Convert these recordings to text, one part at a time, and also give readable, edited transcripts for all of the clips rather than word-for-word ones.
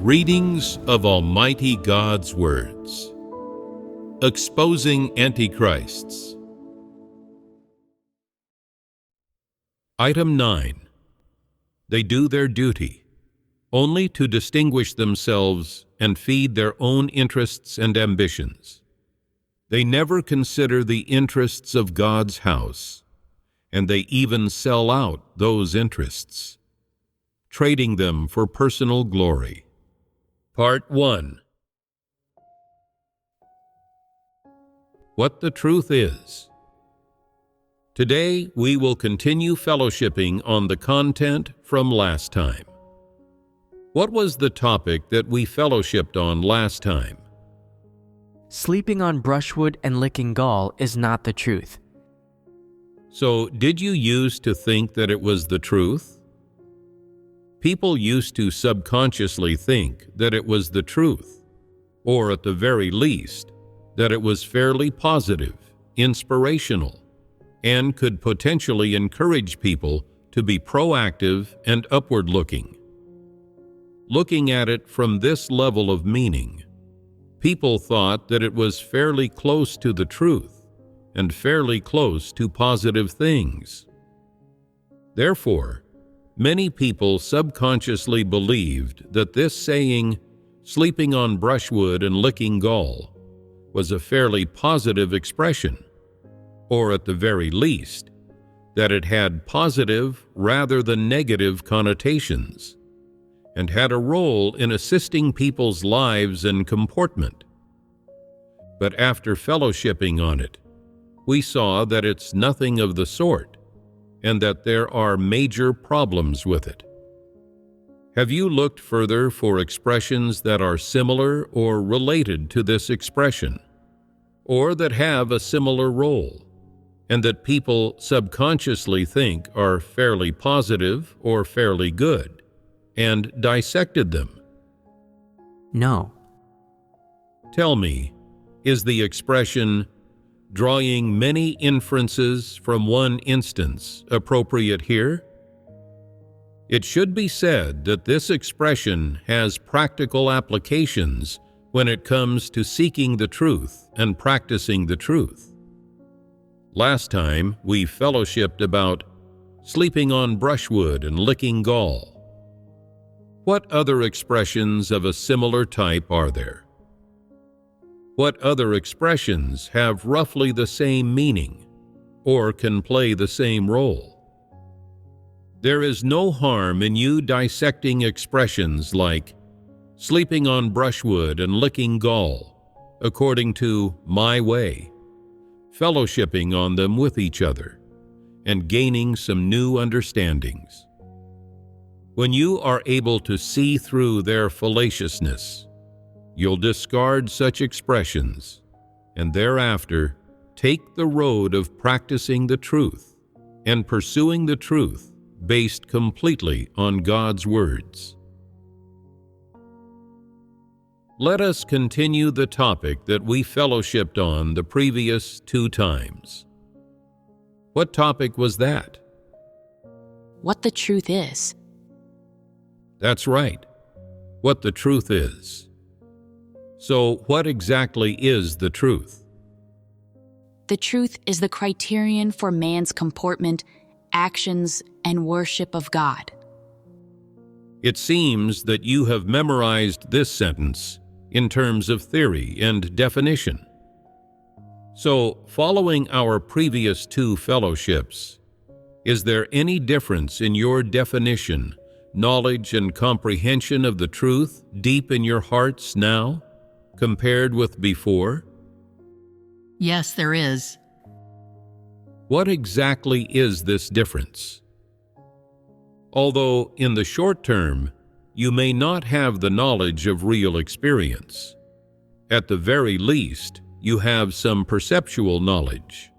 Readings of Almighty God's Words. Exposing Antichrists. Item 9. They do their duty, only to distinguish themselves and feed their own interests and ambitions. They never consider the interests of God's house, and they even sell out those interests, trading them for personal glory. Part 1. What the truth is. Today we will continue fellowshipping on the content from last time. What was the topic that we fellowshipped on last time? Sleeping on brushwood and licking gall is not the truth. So, did you used to think that it was the truth? People used to subconsciously think that it was the truth, or at the very least, that it was fairly positive, inspirational, and could potentially encourage people to be proactive and upward-looking. Looking at it from this level of meaning, people thought that it was fairly close to the truth and fairly close to positive things. Therefore, many people subconsciously believed that this saying, sleeping on brushwood and licking gall, was a fairly positive expression, or at the very least, that it had positive rather than negative connotations, and had a role in assisting people's lives and comportment. But after fellowshipping on it, we saw that it's nothing of the sort, and that there are major problems with it. Have you looked further for expressions that are similar or related to this expression, or that have a similar role, and that people subconsciously think are fairly positive or fairly good, and dissected them? No. Tell me, is the expression drawing many inferences from one instance appropriate here? It should be said that this expression has practical applications when it comes to seeking the truth and practicing the truth. Last time, we fellowshipped about sleeping on brushwood and licking gall. What other expressions of a similar type are there? What other expressions have roughly the same meaning, or can play the same role? There is no harm in you dissecting expressions like sleeping on brushwood and licking gall, according to my way, fellowshipping on them with each other, and gaining some new understandings. When you are able to see through their fallaciousness, you'll discard such expressions, and thereafter take the road of practicing the truth and pursuing the truth based completely on God's words. Let us continue the topic that we fellowshipped on the previous 2 times. What topic was that? What the truth is. That's right. What the truth is. So, what exactly is the truth? The truth is the criterion for man's comportment, actions, and worship of God. It seems that you have memorized this sentence in terms of theory and definition. So, following our previous 2 fellowships, is there any difference in your definition, knowledge, and comprehension of the truth deep in your hearts now, compared with before? Yes, there is. What exactly is this difference? Although, in the short term, you may not have the knowledge of real experience, at the very least, you have some perceptual knowledge.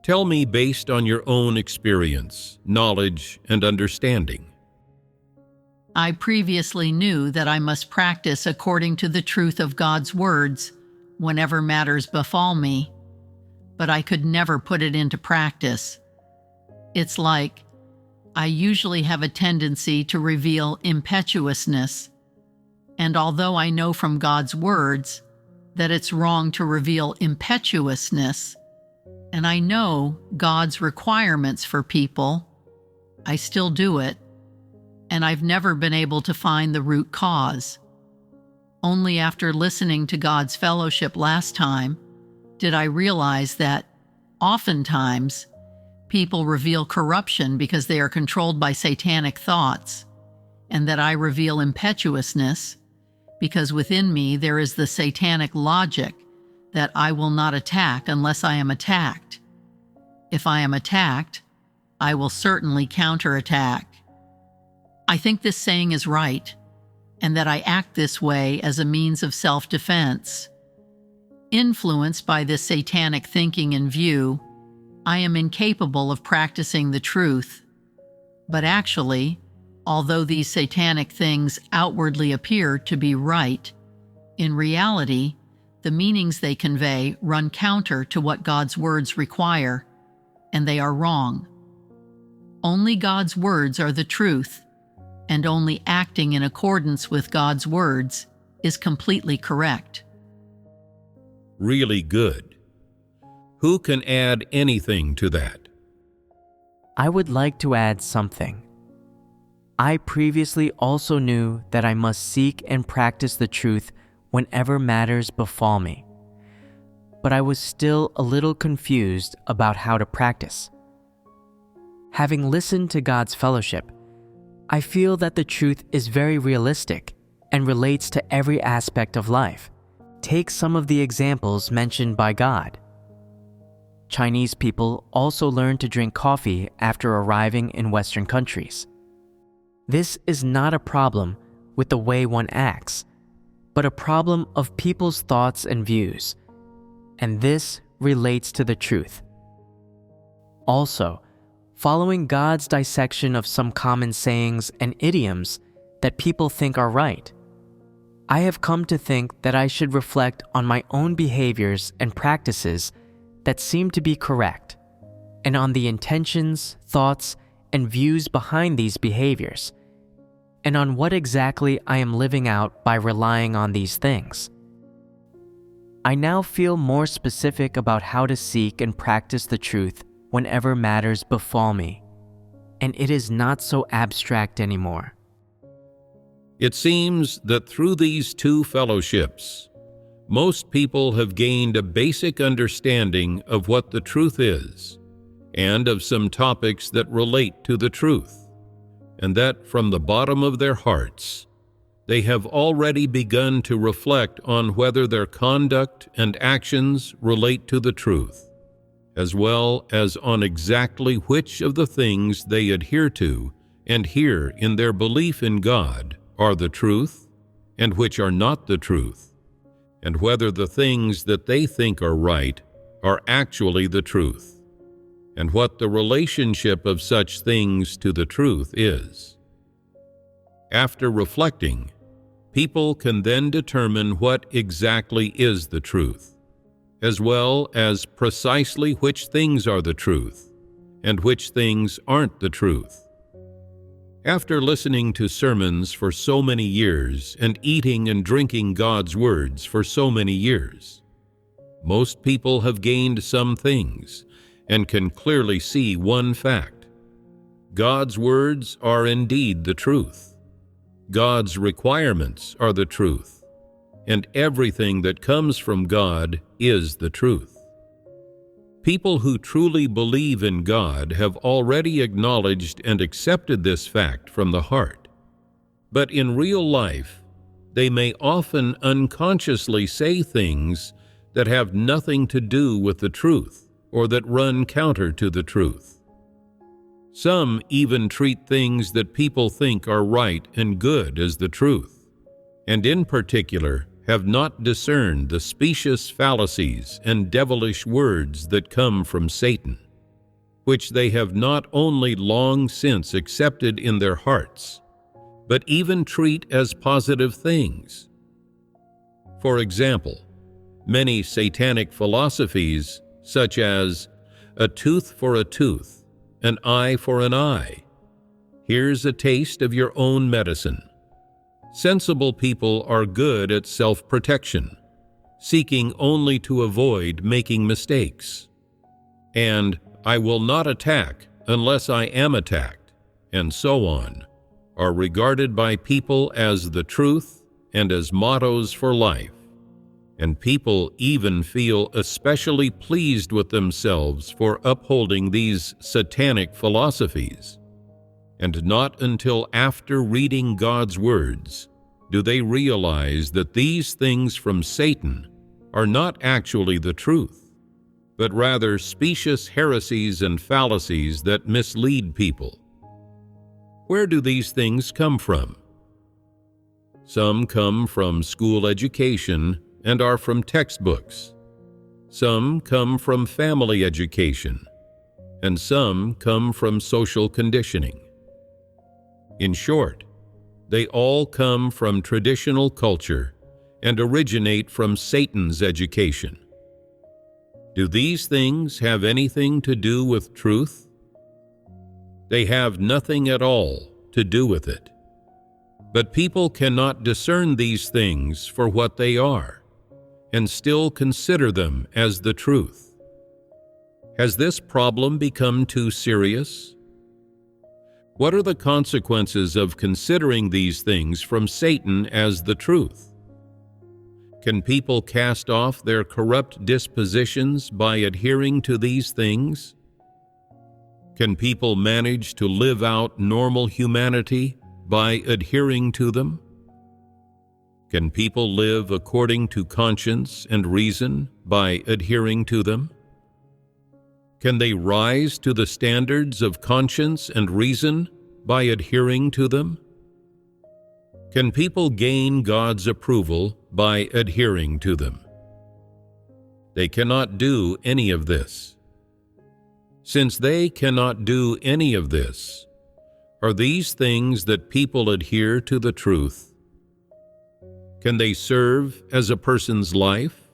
Tell me based on your own experience, knowledge, and understanding. I previously knew that I must practice according to the truth of God's words whenever matters befall me, but I could never put it into practice. It's like I usually have a tendency to reveal impetuousness, And although I know from God's words that it's wrong to reveal impetuousness, and I know God's requirements for people, I still do it, and I've never been able to find the root cause. Only after listening to God's fellowship last time did I realize that oftentimes people reveal corruption because they are controlled by satanic thoughts, and that I reveal impetuousness because within me there is the satanic logic that I will not attack unless I am attacked. If I am attacked, I will certainly counterattack. I think this saying is right, and that I act this way as a means of self-defense. Influenced by this satanic thinking and view, I am incapable of practicing the truth. But actually, although these satanic things outwardly appear to be right, in reality, the meanings they convey run counter to what God's words require, and they are wrong. Only God's words are the truth, and only acting in accordance with God's words is completely correct. Really good. Who can add anything to that? I would like to add something. I previously also knew that I must seek and practice the truth whenever matters befall me, but I was still a little confused about how to practice. Having listened to God's fellowship, I feel that the truth is very realistic and relates to every aspect of life. Take some of the examples mentioned by God. Chinese people also learn to drink coffee after arriving in Western countries. This is not a problem with the way one acts, but a problem of people's thoughts and views, and this relates to the truth. Also, following God's dissection of some common sayings and idioms that people think are right, I have come to think that I should reflect on my own behaviors and practices that seem to be correct, and on the intentions, thoughts, and views behind these behaviors, and on what exactly I am living out by relying on these things. I now feel more specific about how to seek and practice the truth whenever matters befall me, and it is not so abstract anymore. It seems that through these two fellowships, most people have gained a basic understanding of what the truth is, and of some topics that relate to the truth, and that from the bottom of their hearts, they have already begun to reflect on whether their conduct and actions relate to the truth, as well as on exactly which of the things they adhere to and hear in their belief in God are the truth, and which are not the truth, and whether the things that they think are right are actually the truth, and what the relationship of such things to the truth is. After reflecting, people can then determine what exactly is the truth, as well as precisely which things are the truth, and which things aren't the truth. After listening to sermons for so many years and eating and drinking God's words for so many years, most people have gained some things and can clearly see one fact. God's words are indeed the truth. God's requirements are the truth, and everything that comes from God is the truth. People who truly believe in God have already acknowledged and accepted this fact from the heart. But in real life, they may often unconsciously say things that have nothing to do with the truth or that run counter to the truth. Some even treat things that people think are right and good as the truth, and in particular have not discerned the specious fallacies and devilish words that come from Satan, which they have not only long since accepted in their hearts, but even treat as positive things. For example, many satanic philosophies, such as a tooth for a tooth, an eye for an eye, here's a taste of your own medicine, sensible people are good at self-protection, seeking only to avoid making mistakes. And "I will not attack unless I am attacked," and so on, are regarded by people as the truth and as mottos for life. And people even feel especially pleased with themselves for upholding these satanic philosophies. And not until after reading God's words do they realize that these things from Satan are not actually the truth, but rather specious heresies and fallacies that mislead people. Where do these things come from? Some come from school education and are from textbooks. Some come from family education, and some come from social conditioning. In short, they all come from traditional culture and originate from Satan's education. Do these things have anything to do with truth? They have nothing at all to do with it. But people cannot discern these things for what they are, and still consider them as the truth. Has this problem become too serious? What are the consequences of considering these things from Satan as the truth? Can people cast off their corrupt dispositions by adhering to these things? Can people manage to live out normal humanity by adhering to them? Can people live according to conscience and reason by adhering to them? Can they rise to the standards of conscience and reason by adhering to them? Can people gain God's approval by adhering to them? They cannot do any of this. Since they cannot do any of this, are these things that people adhere to the truth? Can they serve as a person's life?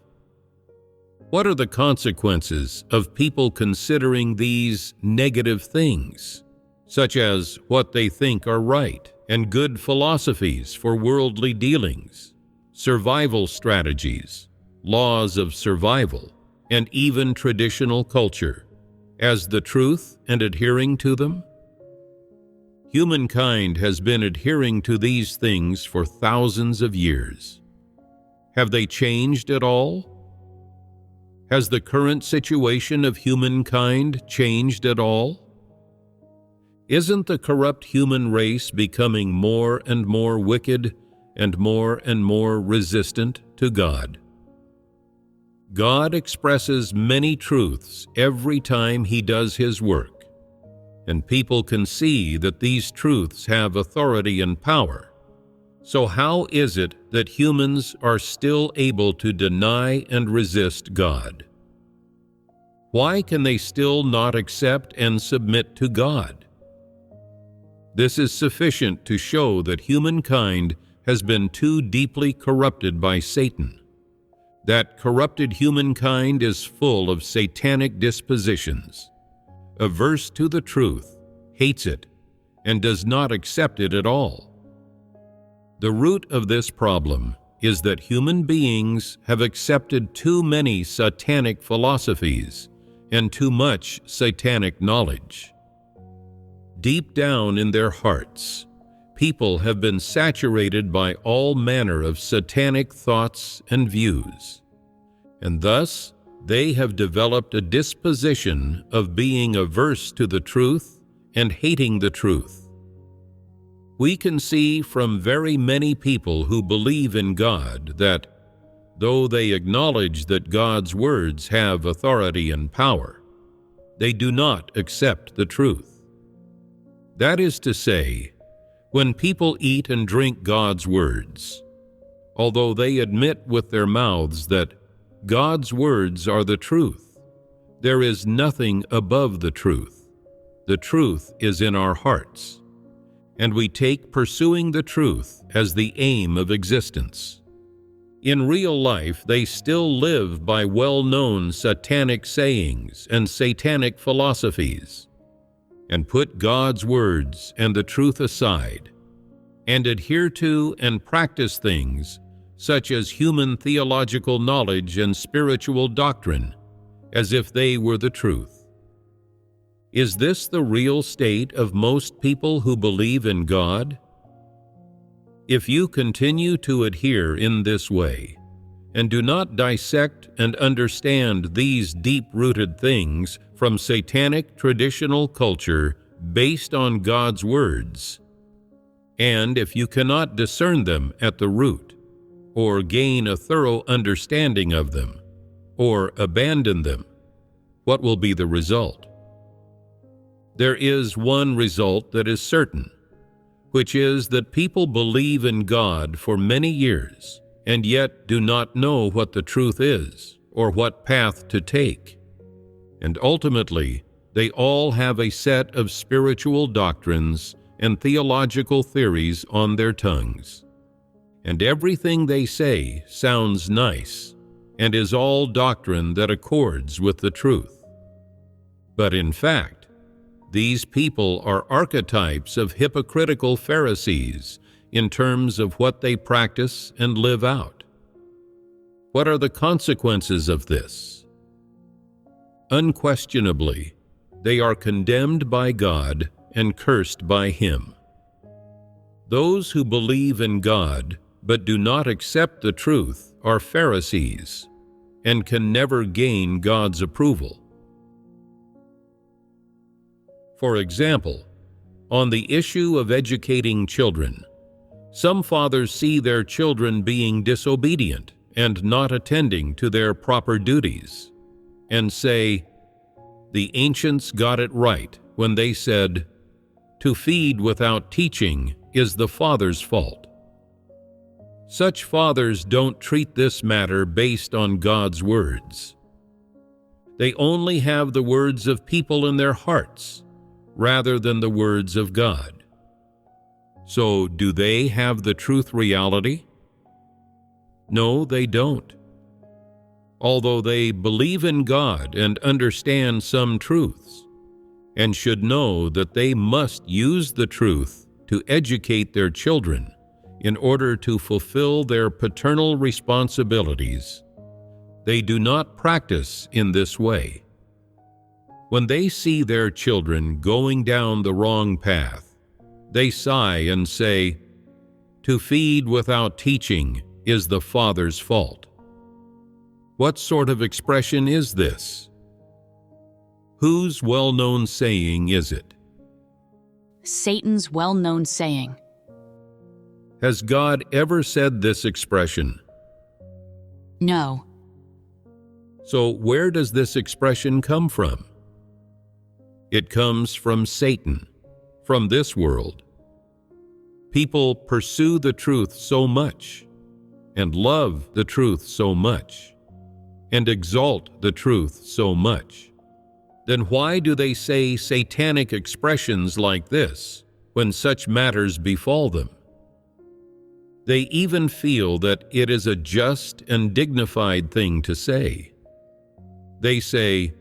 What are the consequences of people considering these negative things, such as what they think are right and good philosophies for worldly dealings, survival strategies, laws of survival, and even traditional culture, as the truth and adhering to them? Humankind has been adhering to these things for thousands of years. Have they changed at all? Has the current situation of humankind changed at all? Isn't the corrupt human race becoming more and more wicked and more resistant to God? God expresses many truths every time He does His work, and people can see that these truths have authority and power. So how is it that humans are still able to deny and resist God? Why can they still not accept and submit to God? This is sufficient to show that humankind has been too deeply corrupted by Satan. That corrupted humankind is full of satanic dispositions, averse to the truth, hates it, and does not accept it at all. The root of this problem is that human beings have accepted too many satanic philosophies and too much satanic knowledge. Deep down in their hearts, people have been saturated by all manner of satanic thoughts and views, and thus they have developed a disposition of being averse to the truth and hating the truth. We can see from very many people who believe in God that, though they acknowledge that God's words have authority and power, they do not accept the truth. That is to say, when people eat and drink God's words, although they admit with their mouths that God's words are the truth, there is nothing above the truth. The truth is in our hearts, and we take pursuing the truth as the aim of existence. In real life, they still live by well-known satanic sayings and satanic philosophies, and put God's words and the truth aside, and adhere to and practice things such as human theological knowledge and spiritual doctrine, as if they were the truth. Is this the real state of most people who believe in God? If you continue to adhere in this way, and do not dissect and understand these deep-rooted things from Satanic traditional culture based on God's words, and if you cannot discern them at the root, or gain a thorough understanding of them, or abandon them, what will be the result? There is one result that is certain, which is that people believe in God for many years, and yet do not know what the truth is, or what path to take. And ultimately, they all have a set of spiritual doctrines and theological theories on their tongues. And everything they say sounds nice, and is all doctrine that accords with the truth. But in fact, these people are archetypes of hypocritical Pharisees in terms of what they practice and live out. What are the consequences of this? Unquestionably, they are condemned by God and cursed by Him. Those who believe in God but do not accept the truth are Pharisees and can never gain God's approval. For example, on the issue of educating children, some fathers see their children being disobedient and not attending to their proper duties, and say, "The ancients got it right when they said, 'To feed without teaching is the father's fault.' Such fathers don't treat this matter based on God's words. They only have the words of people in their hearts, rather than the words of God. So, do they have the truth reality? No, they don't. Although they believe in God and understand some truths, and should know that they must use the truth to educate their children in order to fulfill their paternal responsibilities, they do not practice in this way. When they see their children going down the wrong path, they sigh and say, "To feed without teaching is the father's fault." What sort of expression is this? Whose well-known saying is it? Satan's well-known saying. Has God ever said this expression? No. So where does this expression come from? It comes from Satan, from this world. People pursue the truth so much, and love the truth so much, and exalt the truth so much. Then why do they say satanic expressions like this when such matters befall them? They even feel that it is a just and dignified thing to say. They say,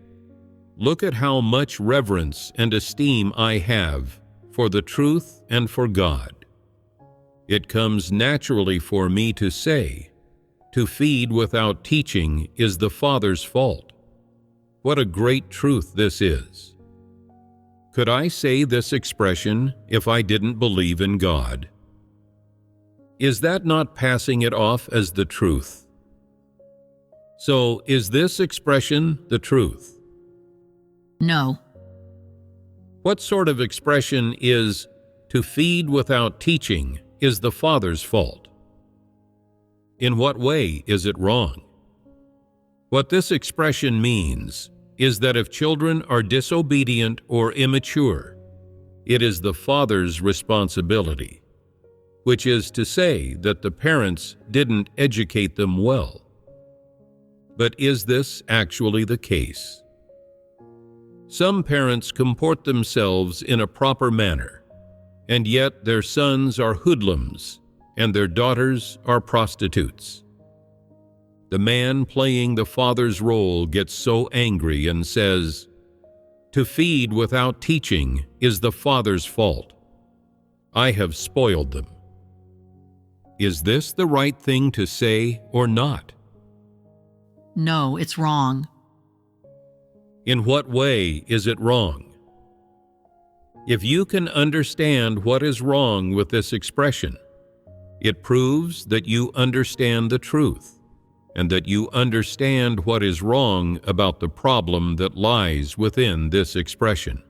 "Look at how much reverence and esteem I have for the truth and for God. It comes naturally for me to say, 'To feed without teaching is the father's fault.' What a great truth this is. Could I say this expression if I didn't believe in God? Is that not passing it off as the truth? So, is this expression the truth? No. What sort of expression is, 'To feed without teaching is the father's fault'? In what way is it wrong? What this expression means is that if children are disobedient or immature, it is the father's responsibility, which is to say that the parents didn't educate them well. But is this actually the case? Some parents comport themselves in a proper manner, and yet their sons are hoodlums and their daughters are prostitutes. The man playing the father's role gets so angry and says, "To feed without teaching is the father's fault. I have spoiled them. Is this the right thing to say or not? No, it's wrong. In what way is it wrong? If you can understand what is wrong with this expression, it proves that you understand the truth and that you understand what is wrong about the problem that lies within this expression.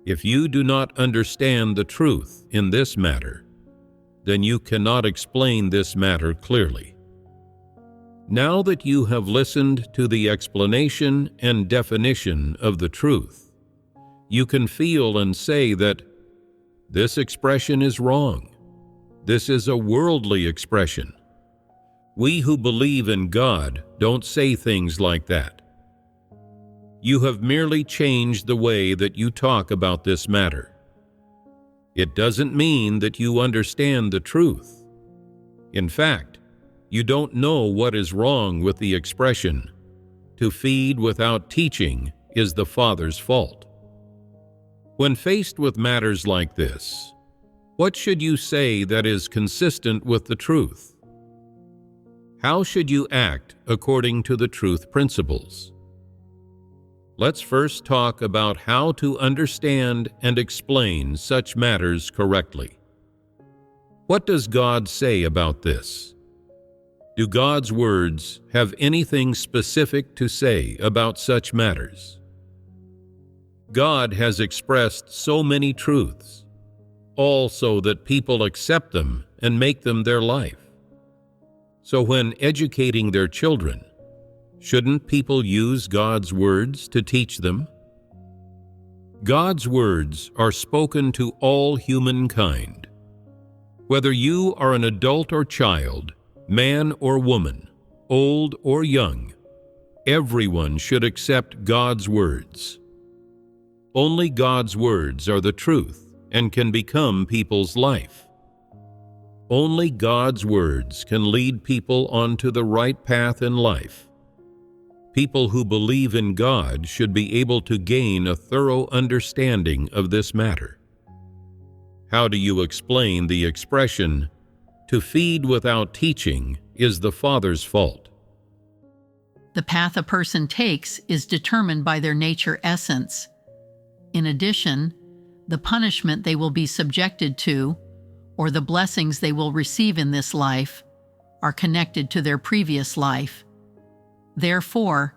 If you do not understand the truth in this matter, then you cannot explain this matter clearly. Now that you have listened to the explanation and definition of the truth, you can feel and say that this expression is wrong. This is a worldly expression. We who believe in God don't say things like that. You have merely changed the way that you talk about this matter. It doesn't mean that you understand the truth. In fact, you don't know what is wrong with the expression, "To feed without teaching is the Father's fault." When faced with matters like this, what should you say that is consistent with the truth? How should you act according to the truth principles? Let's first talk about how to understand and explain such matters correctly. What does God say about this? Do God's words have anything specific to say about such matters? God has expressed so many truths, all so that people accept them and make them their life. So when educating their children, shouldn't people use God's words to teach them? God's words are spoken to all humankind. Whether you are an adult or child, man or woman, old or young, everyone should accept God's words. Only God's words are the truth and can become people's life. Only God's words can lead people onto the right path in life. People who believe in God should be able to gain a thorough understanding of this matter. How do you explain the expression, "To feed without teaching is the Father's fault"? The path a person takes is determined by their nature essence. In addition, the punishment they will be subjected to, or the blessings they will receive in this life, are connected to their previous life. Therefore,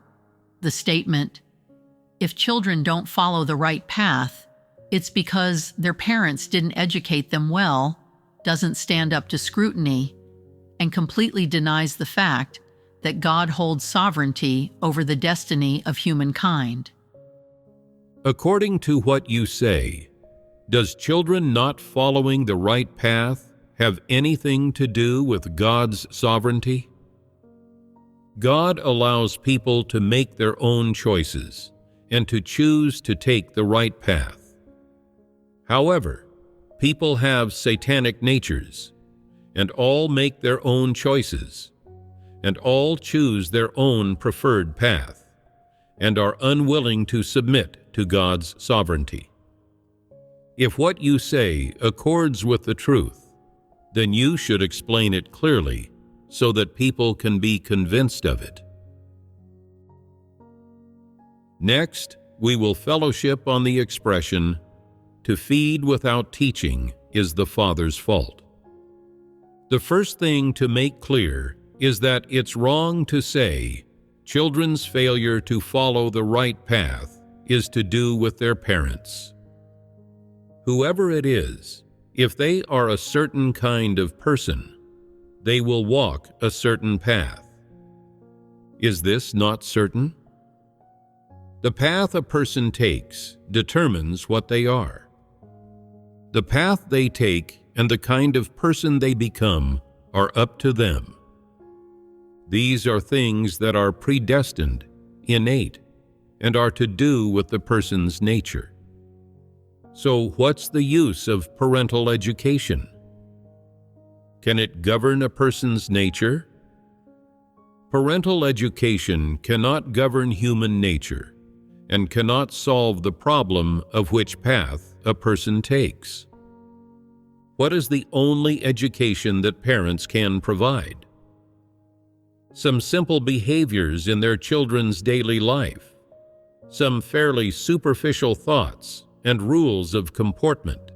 the statement, "If children don't follow the right path, it's because their parents didn't educate them well," doesn't stand up to scrutiny and completely denies the fact that God holds sovereignty over the destiny of humankind. According to what you say, does children not following the right path have anything to do with God's sovereignty? God allows people to make their own choices and to choose to take the right path. However, people have satanic natures, and all make their own choices, and all choose their own preferred path, and are unwilling to submit to God's sovereignty. If what you say accords with the truth, then you should explain it clearly so that people can be convinced of it. Next, we will fellowship on the expression, "To feed without teaching is the Father's fault." The first thing to make clear is that it's wrong to say children's failure to follow the right path is to do with their parents. Whoever it is, if they are a certain kind of person, they will walk a certain path. Is this not certain? The path a person takes determines what they are. The path they take and the kind of person they become are up to them. These are things that are predestined, innate, and are to do with the person's nature. So what's the use of parental education? Can it govern a person's nature? Parental education cannot govern human nature and cannot solve the problem of which path a person takes. what is the only education that parents can provide? Some simple behaviors in their children's daily life, some fairly superficial thoughts and rules of comportment.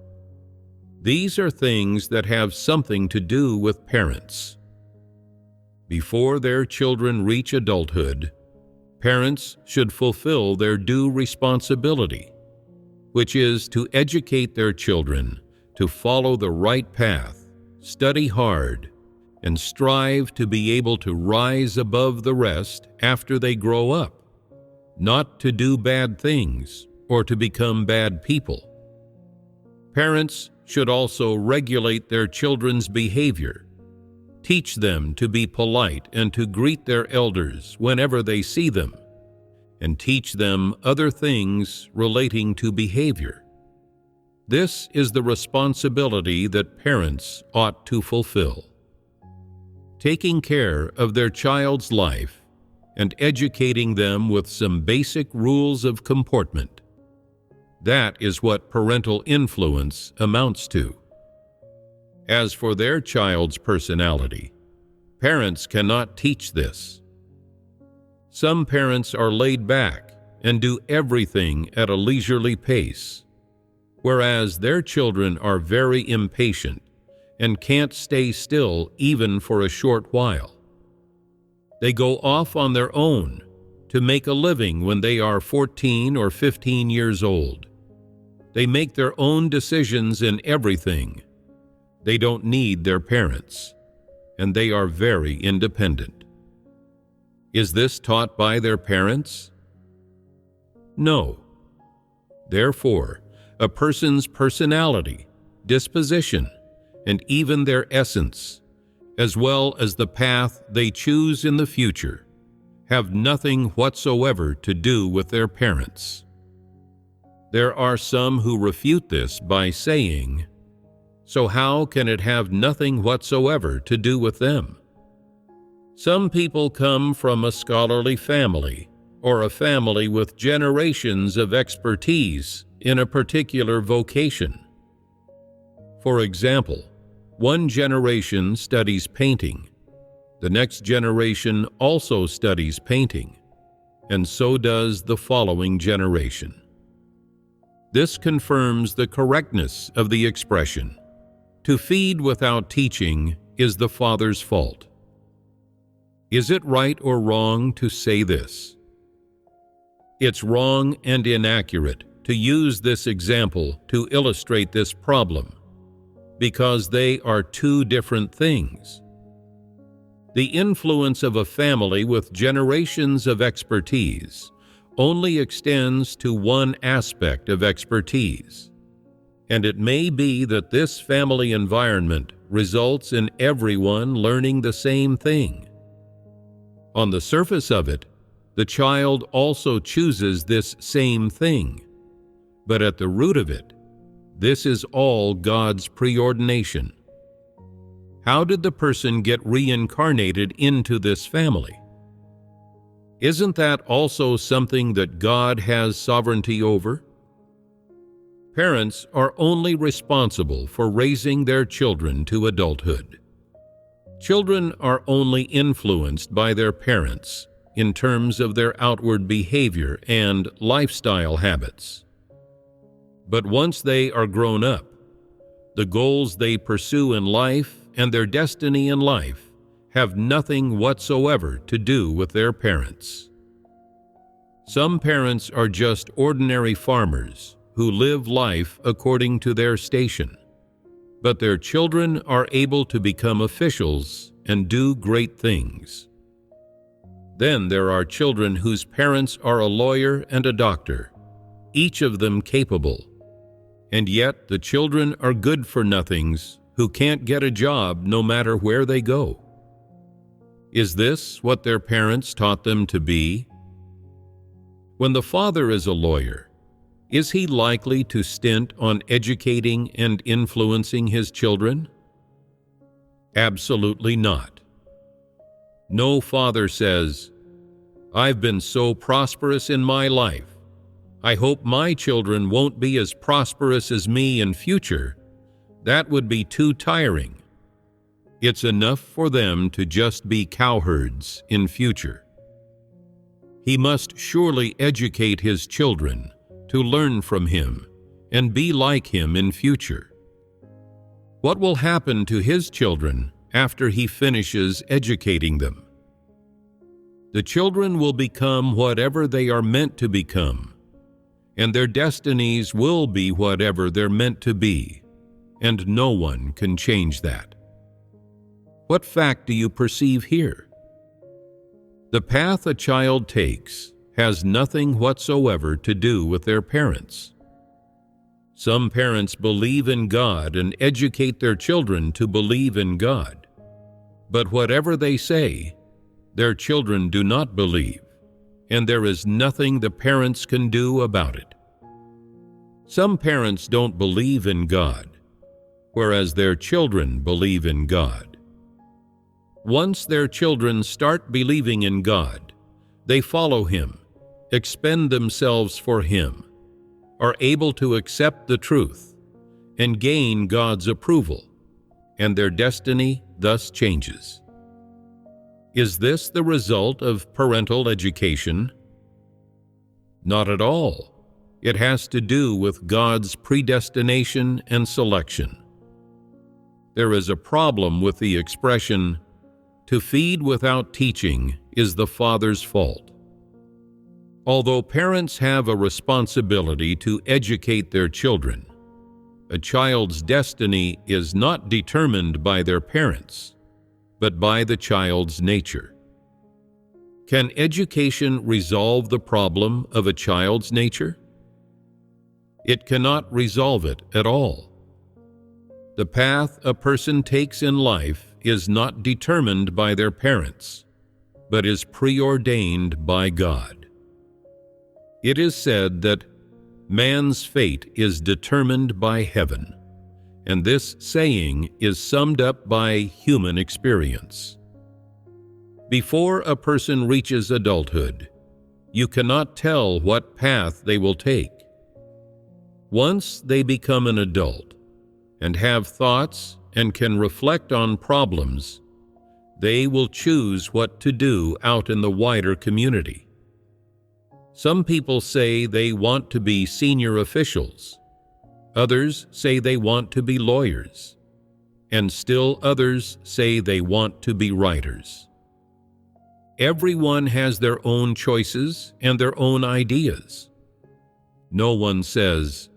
These are things that have something to do with parents. Before their children reach adulthood, parents should fulfill their due responsibility, which is to educate their children to follow the right path, study hard, and strive to be able to rise above the rest after they grow up, not to do bad things or to become bad people. Parents should also regulate their children's behavior, teach them to be polite and to greet their elders whenever they see them, and teach them other things relating to behavior. This is the responsibility that parents ought to fulfill. Taking care of their child's life and educating them with some basic rules of comportment. That is what parental influence amounts to. As for their child's personality, parents cannot teach this. Some parents are laid back and do everything at a leisurely pace, whereas their children are very impatient and can't stay still even for a short while. They go off on their own to make a living when they are 14 or 15 years old. They make their own decisions in everything. They don't need their parents, and they are very independent. Is this taught by their parents? No. Therefore, a person's personality, disposition, and even their essence, as well as the path they choose in the future, have nothing whatsoever to do with their parents. There are some who refute this by saying, "So how can it have nothing whatsoever to do with them?" Some people come from a scholarly family or a family with generations of expertise in a particular vocation. For example, one generation studies painting, the next generation also studies painting, and so does the following generation. This confirms the correctness of the expression, "To feed without teaching is the father's fault." Is it right or wrong to say this? It's wrong and inaccurate to use this example to illustrate this problem, because they are two different things. The influence of a family with generations of expertise only extends to one aspect of expertise, and it may be that this family environment results in everyone learning the same thing. On the surface of it, the child also chooses this same thing, but at the root of it, this is all God's preordination. How did the person get reincarnated into this family? Isn't that also something that God has sovereignty over? Parents are only responsible for raising their children to adulthood. Children are only influenced by their parents in terms of their outward behavior and lifestyle habits. But once they are grown up, the goals they pursue in life and their destiny in life have nothing whatsoever to do with their parents. Some parents are just ordinary farmers who live life according to their station, but their children are able to become officials and do great things. Then there are children whose parents are a lawyer and a doctor, each of them capable, and yet the children are good-for-nothings who can't get a job no matter where they go. Is this what their parents taught them to be? When the father is a lawyer, is he likely to stint on educating and influencing his children? Absolutely not. No father says, "I've been so prosperous in my life. I hope my children won't be as prosperous as me in future, That would be too tiring. It's enough for them to just be cowherds in future. He must surely educate his children to learn from him and be like him in future. What will happen to his children after he finishes educating them? The children will become whatever they are meant to become, and their destinies will be whatever they're meant to be, and no one can change that. What fact do you perceive here? The path a child takes has nothing whatsoever to do with their parents. Some parents believe in God and educate their children to believe in God. But whatever they say, their children do not believe, and there is nothing the parents can do about it. Some parents don't believe in God, whereas their children believe in God. Once their children start believing in God, they follow Him, expend themselves for Him, are able to accept the truth, and gain God's approval, and their destiny thus changes. Is this the result of parental education? Not at all. It has to do with God's predestination and selection. There is a problem with the expression, "To feed without teaching is the father's fault." Although parents have a responsibility to educate their children, a child's destiny is not determined by their parents, but by the child's nature. Can education resolve the problem of a child's nature? It cannot resolve it at all. The path a person takes in life is not determined by their parents, but is preordained by God. It is said that man's fate is determined by heaven, and this saying is summed up by human experience. Before a person reaches adulthood, you cannot tell what path they will take. Once they become an adult and have thoughts and can reflect on problems, they will choose what to do out in the wider community. Some people say they want to be senior officials. Others say they want to be lawyers. And still others say they want to be writers. Everyone has their own choices and their own ideas. No one says,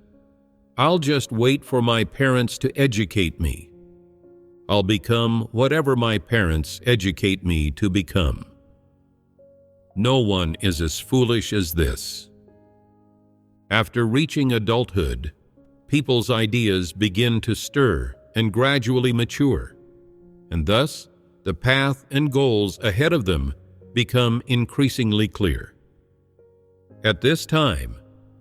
"I'll just wait for my parents to educate me. I'll become whatever my parents educate me to become." No one is as foolish as this. After reaching adulthood, people's ideas begin to stir and gradually mature, and thus the path and goals ahead of them become increasingly clear. At this time,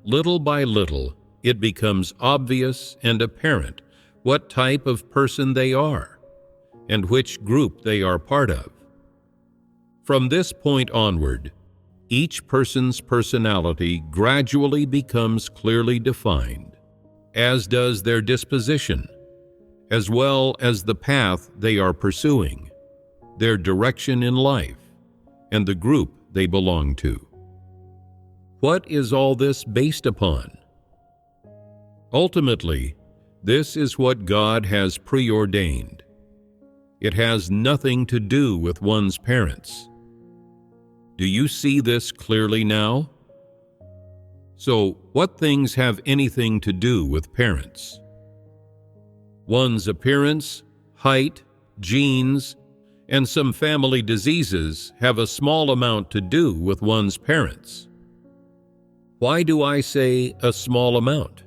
little by little, it becomes obvious and apparent what type of person they are and which group they are part of. From this point onward, each person's personality gradually becomes clearly defined, as does their disposition, as well as the path they are pursuing, their direction in life, and the group they belong to. What is all this based upon? Ultimately, this is what God has preordained. It has nothing to do with one's parents. Do you see this clearly now? So, what things have anything to do with parents? One's appearance, height, genes, and some family diseases have a small amount to do with one's parents. Why do I say a small amount?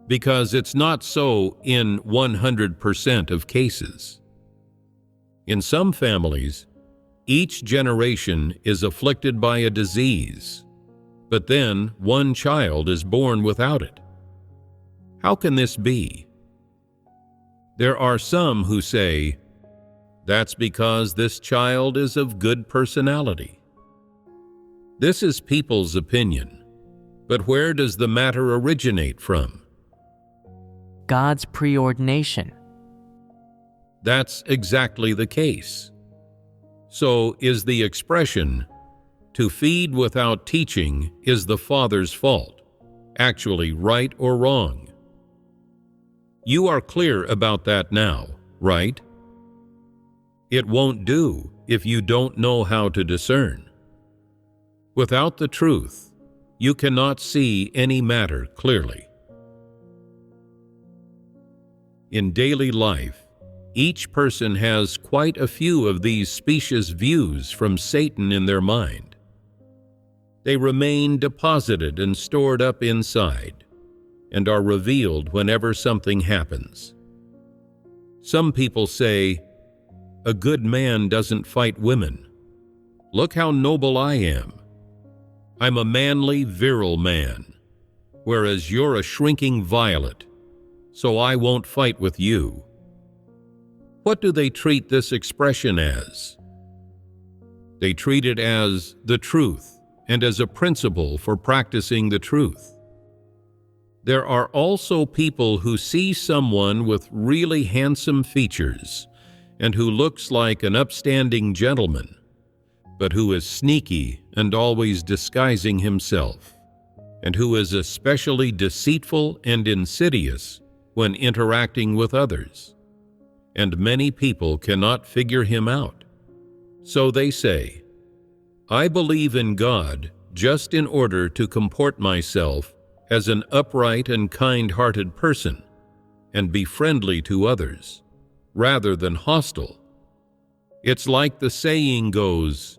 Because it's not so in 100% of cases. In some families, each generation is afflicted by a disease, but then one child is born without it. How can this be? There are some who say, "That's because this child is of good personality." This is people's opinion, but where does the matter originate from? God's preordination. That's exactly the case. So is the expression, "to feed without teaching is the Father's fault," actually right or wrong? You are clear about that now, right? It won't do if you don't know how to discern. Without the truth, you cannot see any matter clearly. In daily life, each person has quite a few of these specious views from Satan in their mind. They remain deposited and stored up inside, and are revealed whenever something happens. Some people say, "A good man doesn't fight women. Look how noble I am. I'm a manly, virile man, whereas you're a shrinking violet, so I won't fight with you." What do they treat this expression as? They treat it as the truth and as a principle for practicing the truth. There are also people who see someone with really handsome features and who looks like an upstanding gentleman, but who is sneaky and always disguising himself, and who is especially deceitful and insidious when interacting with others. And many people cannot figure him out. So they say, "I believe in God just in order to comport myself as an upright and kind-hearted person and be friendly to others, rather than hostile." It's like the saying goes,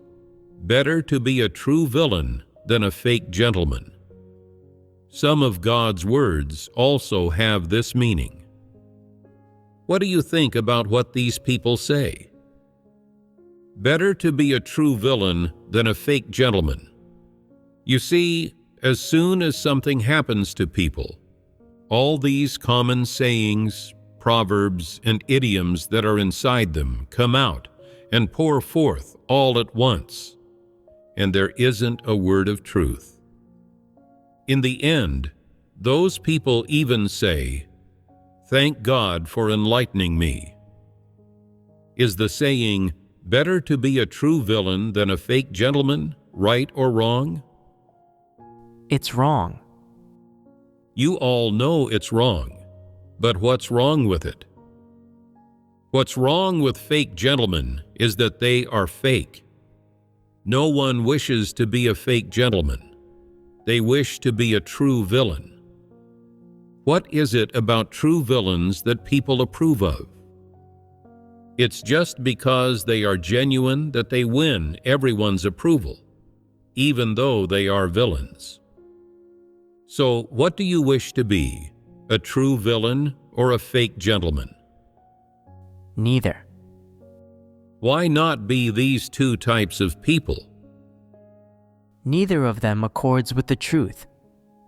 "Better to be a true villain than a fake gentleman." Some of God's words also have this meaning. What do you think about what these people say? Better to be a true villain than a fake gentleman. You see, as soon as something happens to people, all these common sayings, proverbs, and idioms that are inside them come out and pour forth all at once, and there isn't a word of truth. In the end, those people even say, "Thank God for enlightening me." Is the saying, "Better to be a true villain than a fake gentleman," right or wrong? It's wrong. You all know it's wrong, but what's wrong with it? What's wrong with fake gentlemen is that they are fake. No one wishes to be a fake gentleman. They wish to be a true villain. What is it about true villains that people approve of? It's just because they are genuine that they win everyone's approval, even though they are villains. So, what do you wish to be, a true villain or a fake gentleman? Neither. Why not be these two types of people? Neither of them accords with the truth.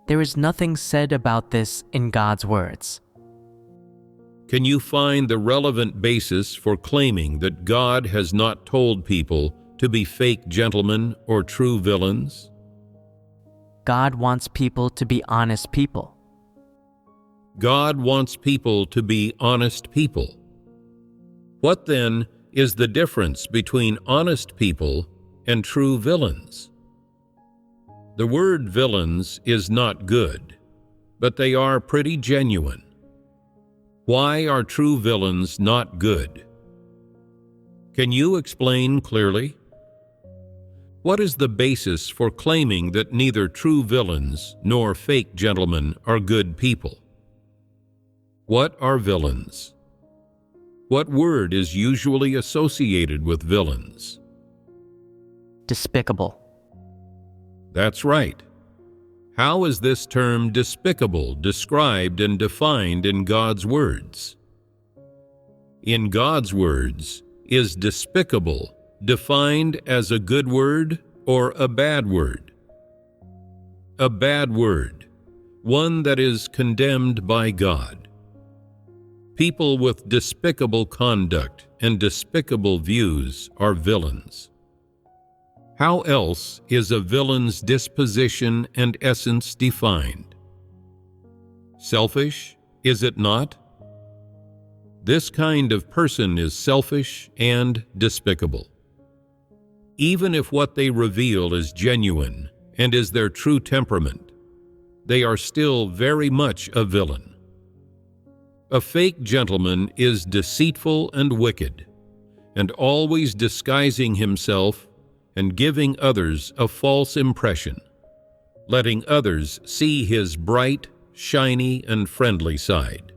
There is nothing said about this in God's words. Can you find the relevant basis for claiming that God has not told people to be fake gentlemen or true villains? God wants people to be honest people. God wants people to be honest people. What then is the difference between honest people and true villains? The word villains is not good, but they are pretty genuine. Why are true villains not good? Can you explain clearly? What is the basis for claiming that neither true villains nor fake gentlemen are good people? What are villains? What word is usually associated with villains? Despicable. That's right. How is this term despicable described and defined in God's words? In God's words, is despicable defined as a good word or a bad word? A bad word, one that is condemned by God. People with despicable conduct and despicable views are villains. How else is a villain's disposition and essence defined? Selfish, is it not? This kind of person is selfish and despicable. Even if what they reveal is genuine and is their true temperament, they are still very much a villain. A fake gentleman is deceitful and wicked, and always disguising himself and giving others a false impression, letting others see his bright, shiny, and friendly side.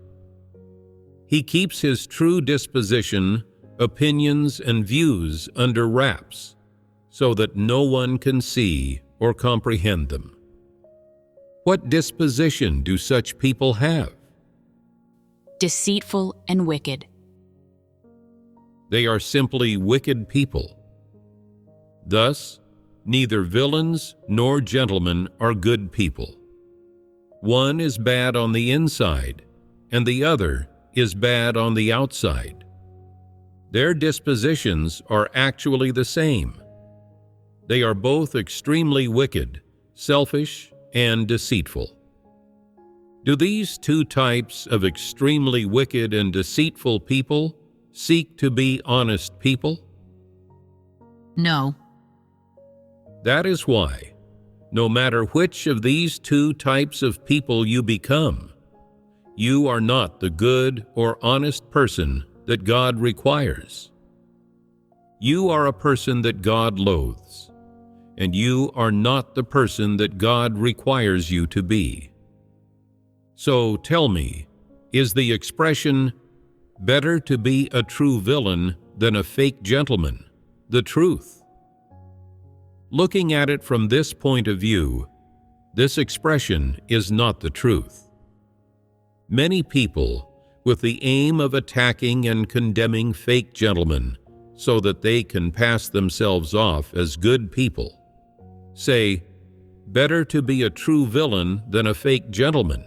He keeps his true disposition, opinions, and views under wraps, so that no one can see or comprehend them. What disposition do such people have? Deceitful and wicked. They are simply wicked people. Thus, neither villains nor gentlemen are good people. One is bad on the inside, and the other is bad on the outside. Their dispositions are actually the same. They are both extremely wicked, selfish, and deceitful. Do these two types of extremely wicked and deceitful people seek to be honest people? No. That is why, no matter which of these two types of people you become, you are not the good or honest person that God requires. You are a person that God loathes, and you are not the person that God requires you to be. So tell me, is the expression, "better to be a true villain than a fake gentleman," the truth? Looking at it from this point of view, this expression is not the truth. Many people, with the aim of attacking and condemning fake gentlemen so that they can pass themselves off as good people, say, "better to be a true villain than a fake gentleman,"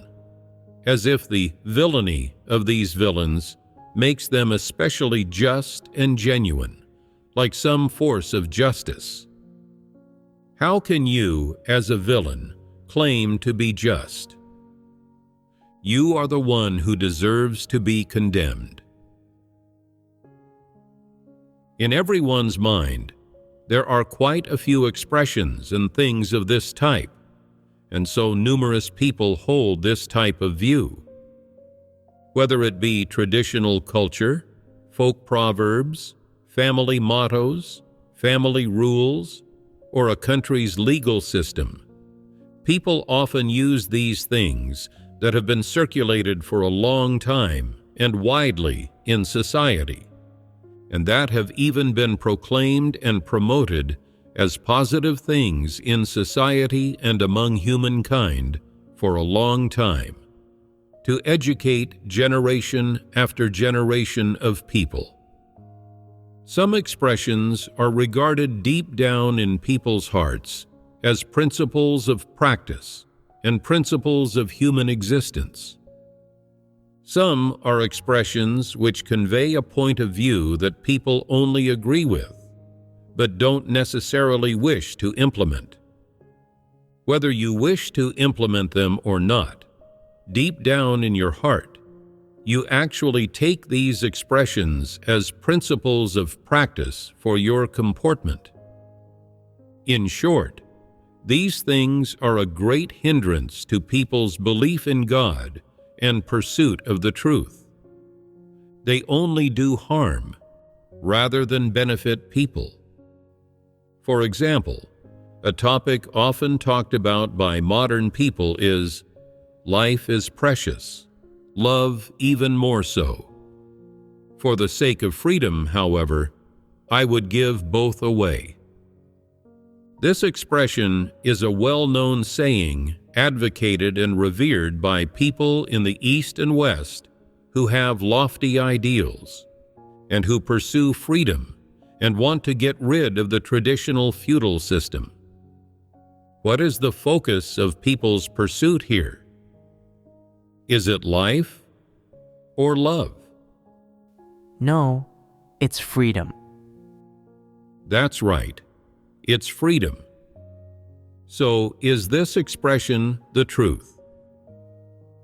as if the villainy of these villains makes them especially just and genuine, like some force of justice. How can you, as a villain, claim to be just? You are the one who deserves to be condemned. In everyone's mind, there are quite a few expressions and things of this type, and so numerous people hold this type of view. Whether it be traditional culture, folk proverbs, family mottos, family rules, or a country's legal system, people often use these things that have been circulated for a long time and widely in society, and that have even been proclaimed and promoted as positive things in society and among humankind for a long time, to educate generation after generation of people. Some expressions are regarded deep down in people's hearts as principles of practice and principles of human existence. Some are expressions which convey a point of view that people only agree with, but don't necessarily wish to implement. Whether you wish to implement them or not, deep down in your heart, you actually take these expressions as principles of practice for your comportment. In short, these things are a great hindrance to people's belief in God and pursuit of the truth. They only do harm rather than benefit people. For example, a topic often talked about by modern people is, "Life is precious, love even more so." For the sake of freedom, however, I would give both away. This expression is a well-known saying advocated and revered by people in the East and West who have lofty ideals and who pursue freedom and want to get rid of the traditional feudal system. What is the focus of people's pursuit here? Is it life or love? No, it's freedom. That's right. It's freedom. So, is this expression the truth?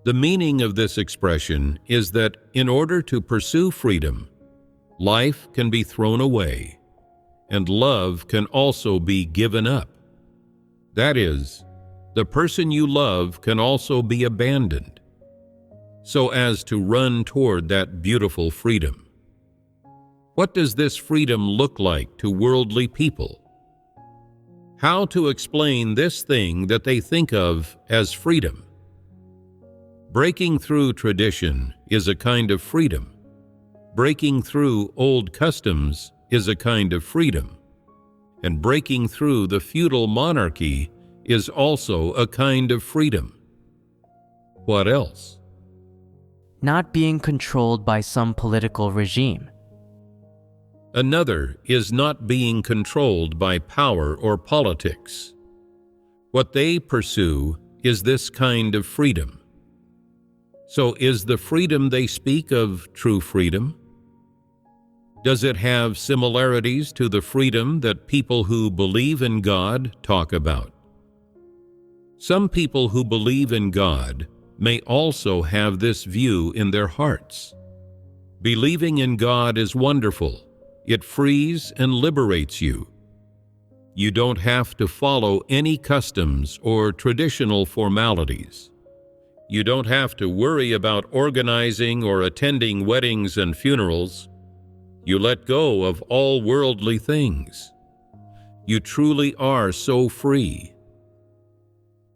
The meaning of this expression is that in order to pursue freedom, life can be thrown away, and love can also be given up. That is, the person you love can also be abandoned, so as to run toward that beautiful freedom. What does this freedom look like to worldly people? How to explain this thing that they think of as freedom? Breaking through tradition is a kind of freedom. Breaking through old customs is a kind of freedom. And breaking through the feudal monarchy is also a kind of freedom. What else? Not being controlled by some political regime. Another is not being controlled by power or politics. What they pursue is this kind of freedom. So is the freedom they speak of true freedom? Does it have similarities to the freedom that people who believe in God talk about? Some people who believe in God may also have this view in their hearts. Believing in God is wonderful. It frees and liberates you. You don't have to follow any customs or traditional formalities. You don't have to worry about organizing or attending weddings and funerals. You let go of all worldly things. You truly are so free.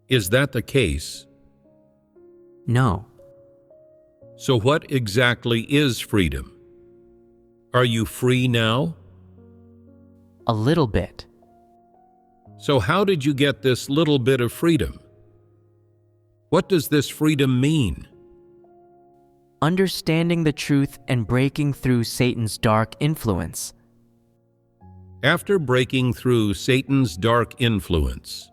Is that the case? No. So what exactly is freedom? Are you free now? A little bit. So how did you get this little bit of freedom? What does this freedom mean? Understanding the truth and breaking through Satan's dark influence. After breaking through Satan's dark influence,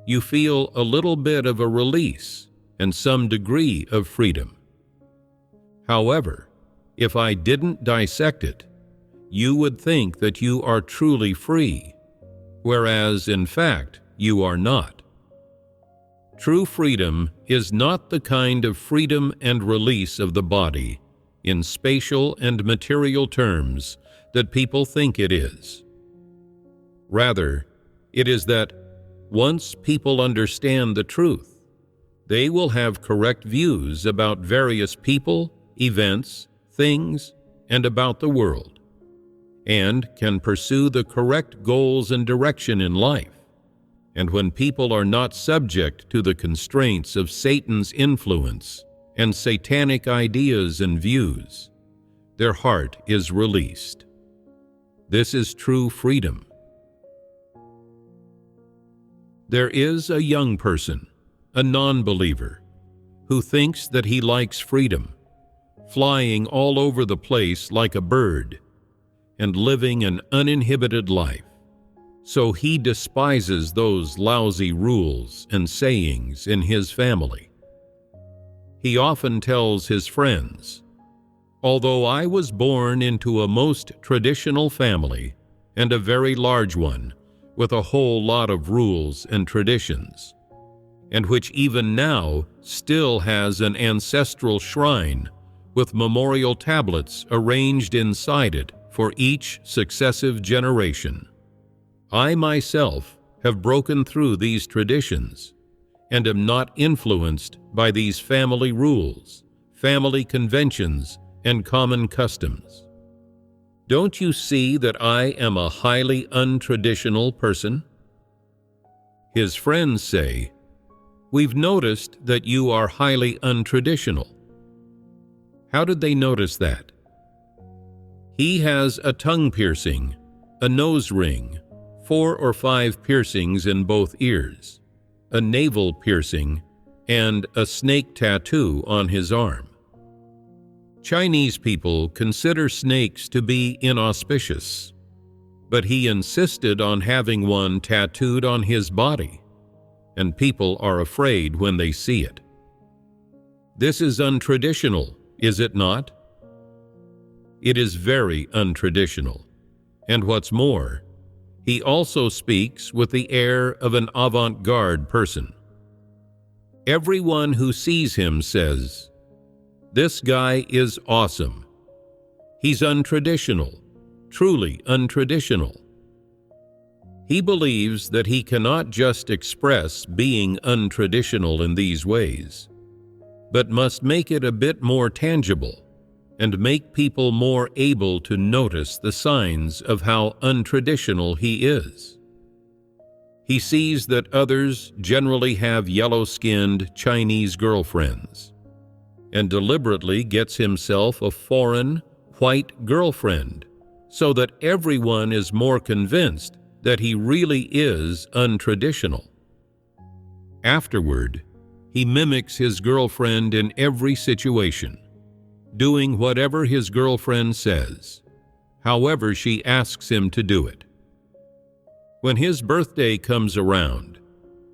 you feel a little bit of a release and some degree of freedom. However, if I didn't dissect it, you would think that you are truly free, whereas in fact you are not. True freedom is not the kind of freedom and release of the body in spatial and material terms that people think it is. Rather, it is that once people understand the truth, they will have correct views about various people, events, things, and about the world, and can pursue the correct goals and direction in life. And when people are not subject to the constraints of Satan's influence and satanic ideas and views, their heart is released. This is true freedom. There is a young person, a non-believer, who thinks that he likes freedom, flying all over the place like a bird, and living an uninhibited life. So he despises those lousy rules and sayings in his family. He often tells his friends, "Although I was born into a most traditional family, and a very large one, with a whole lot of rules and traditions, and which even now still has an ancestral shrine with memorial tablets arranged inside it for each successive generation, I myself have broken through these traditions and am not influenced by these family rules, family conventions, and common customs. Don't you see that I am a highly untraditional person?" His friends say, "We've noticed that you are highly untraditional." How did they notice that? He has a tongue piercing, a nose ring, 4 or 5 piercings in both ears, a navel piercing, and a snake tattoo on his arm. Chinese people consider snakes to be inauspicious, but he insisted on having one tattooed on his body, and people are afraid when they see it. This is untraditional, is it not? It is very untraditional, and what's more, he also speaks with the air of an avant-garde person. Everyone who sees him says, "This guy is awesome. He's untraditional, truly untraditional." He believes that he cannot just express being untraditional in these ways, but must make it a bit more tangible and make people more able to notice the signs of how untraditional he is. He sees that others generally have yellow-skinned Chinese girlfriends, and deliberately gets himself a foreign, white girlfriend, so that everyone is more convinced that he really is untraditional. Afterward, he mimics his girlfriend in every situation, doing whatever his girlfriend says, however she asks him to do it. When his birthday comes around,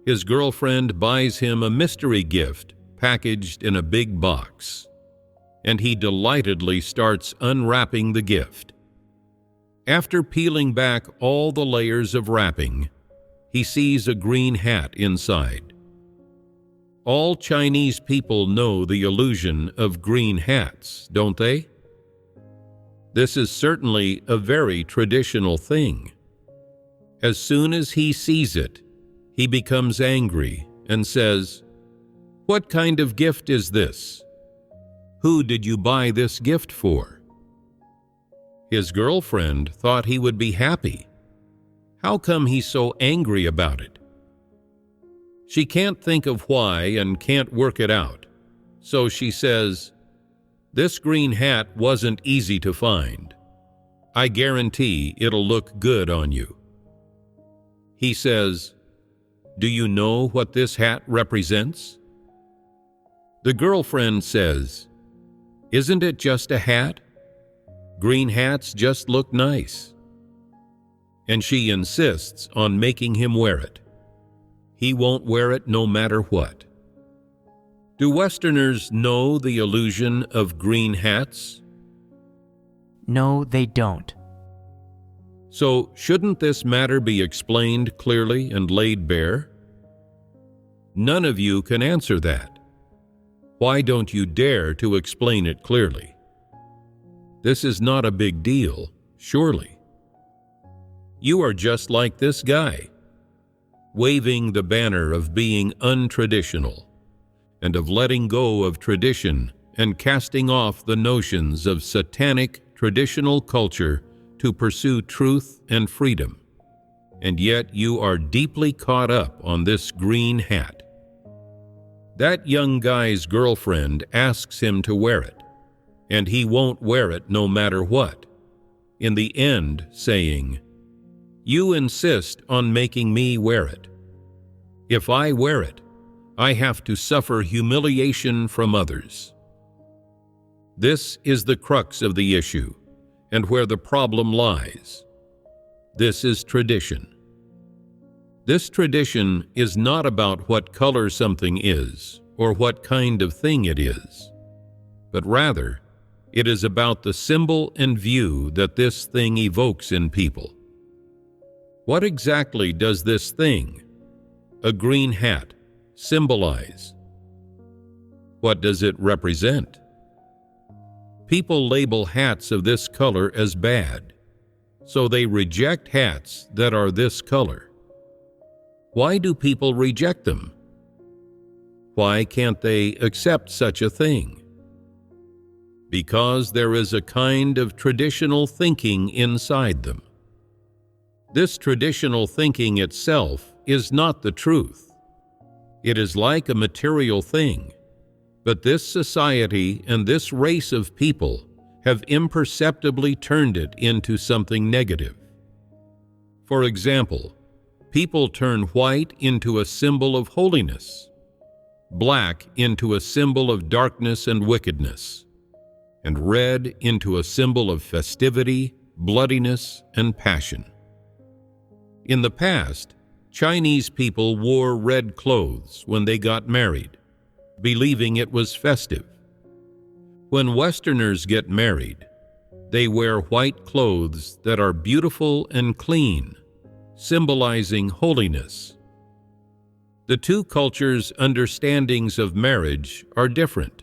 his girlfriend buys him a mystery gift packaged in a big box, and he delightedly starts unwrapping the gift. After peeling back all the layers of wrapping, he sees a green hat inside. All Chinese people know the illusion of green hats, don't they? This is certainly a very traditional thing. As soon as he sees it, he becomes angry and says, "What kind of gift is this? Who did you buy this gift for?" His girlfriend thought he would be happy. How come he's so angry about it? She can't think of why and can't work it out, so she says, "This green hat wasn't easy to find. I guarantee it'll look good on you." He says, "Do you know what this hat represents?" The girlfriend says, "Isn't it just a hat? Green hats just look nice." And she insists on making him wear it. He won't wear it no matter what. Do Westerners know the illusion of green hats? No, they don't. So shouldn't this matter be explained clearly and laid bare? None of you can answer that. Why don't you dare to explain it clearly? This is not a big deal, surely. You are just like this guy, waving the banner of being untraditional and of letting go of tradition and casting off the notions of satanic traditional culture to pursue truth and freedom. And yet you are deeply caught up on this green hat. That young guy's girlfriend asks him to wear it, and he won't wear it no matter what, in the end saying, "You insist on making me wear it. If I wear it, I have to suffer humiliation from others." This is the crux of the issue, and where the problem lies. This is tradition. This tradition is not about what color something is or what kind of thing it is, but rather, it is about the symbol and view that this thing evokes in people. What exactly does this thing, a green hat, symbolize? What does it represent? People label hats of this color as bad, so they reject hats that are this color. Why do people reject them? Why can't they accept such a thing? Because there is a kind of traditional thinking inside them. This traditional thinking itself is not the truth. It is like a material thing, but this society and this race of people have imperceptibly turned it into something negative. For example, people turn white into a symbol of holiness, black into a symbol of darkness and wickedness, and red into a symbol of festivity, bloodiness, and passion. In the past, Chinese people wore red clothes when they got married, believing it was festive. When Westerners get married, they wear white clothes that are beautiful and clean, symbolizing holiness. The two cultures' understandings of marriage are different.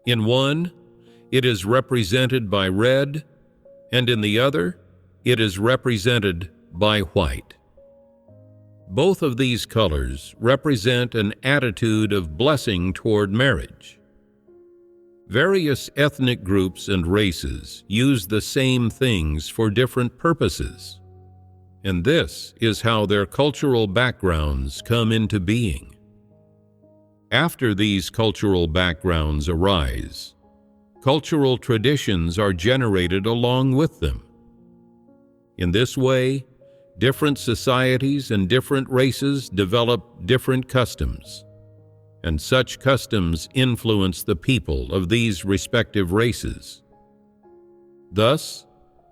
In one, it is represented by red, and in the other, it is represented by white. Both of these colors represent an attitude of blessing toward marriage. Various ethnic groups and races use the same things for different purposes, and this is how their cultural backgrounds come into being. After these cultural backgrounds arise, cultural traditions are generated along with them. In this way, different societies and different races develop different customs, and such customs influence the people of these respective races. Thus,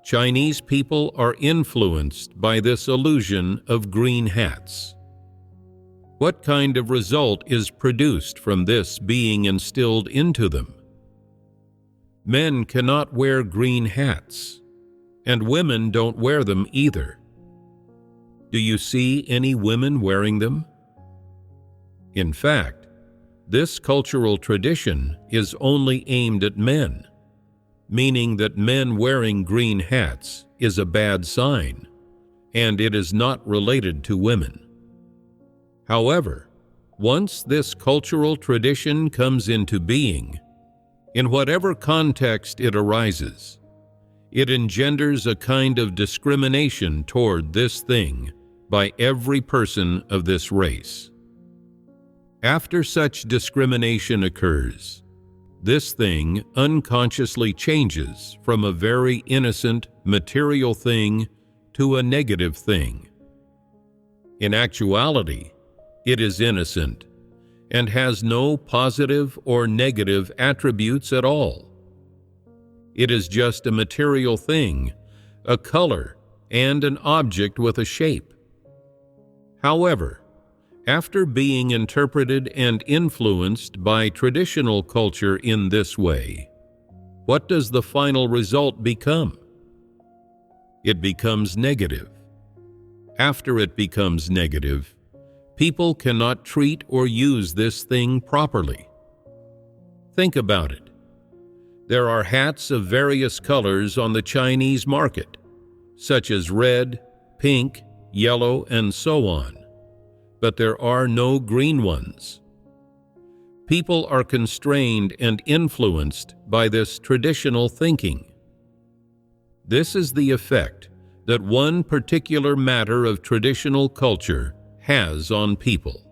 Chinese people are influenced by this illusion of green hats. What kind of result is produced from this being instilled into them? Men cannot wear green hats, and women don't wear them either. Do you see any women wearing them? In fact, this cultural tradition is only aimed at men, meaning that men wearing green hats is a bad sign, and it is not related to women. However, once this cultural tradition comes into being, in whatever context it arises, it engenders a kind of discrimination toward this thing by every person of this race. After such discrimination occurs, this thing unconsciously changes from a very innocent, material thing to a negative thing. In actuality, it is innocent and has no positive or negative attributes at all. It is just a material thing, a color, and an object with a shape. However, after being interpreted and influenced by traditional culture in this way, what does the final result become? It becomes negative. After it becomes negative, people cannot treat or use this thing properly. Think about it. There are hats of various colors on the Chinese market, such as red, pink, yellow, and so on. But there are no green ones. People are constrained and influenced by this traditional thinking. This is the effect that one particular matter of traditional culture has on people.